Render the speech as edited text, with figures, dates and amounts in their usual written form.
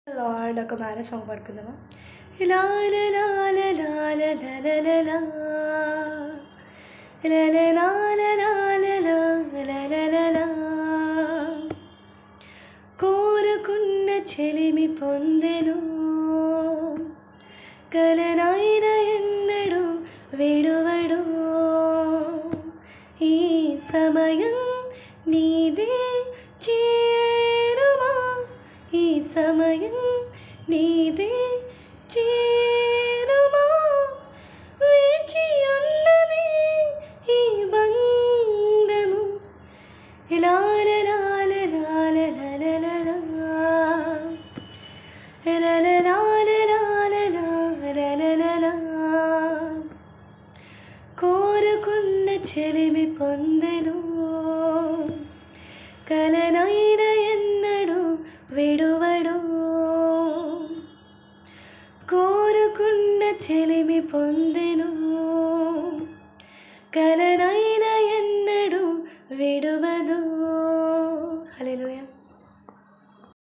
Lord ఒక marriage song పాడుకుందామా? ఇలా లా లా లా లా లా లా లా లా లా లా లా లా లా లా లా లా లా. కోరుకున్న చెలిమి పొందెను, కలనైన ఎన్నడు విడువడు. ఈ సమయం నీదే చేరుమా, ఈ సమయం నీదే చేరుమా. వేచి ఉన్నది ఈ బంధము. ఇలా లా లా లా లా లా లా లా లా లా లా లా లా లా లా లా. కోరుకున్న చెలిమి పొందెను, కలనైన ఎన్నడు విడువడు. కోరుకున్న చెలిమి పొందెను, కలనైన ఎన్నడు విడువదు. హల్లెలూయా.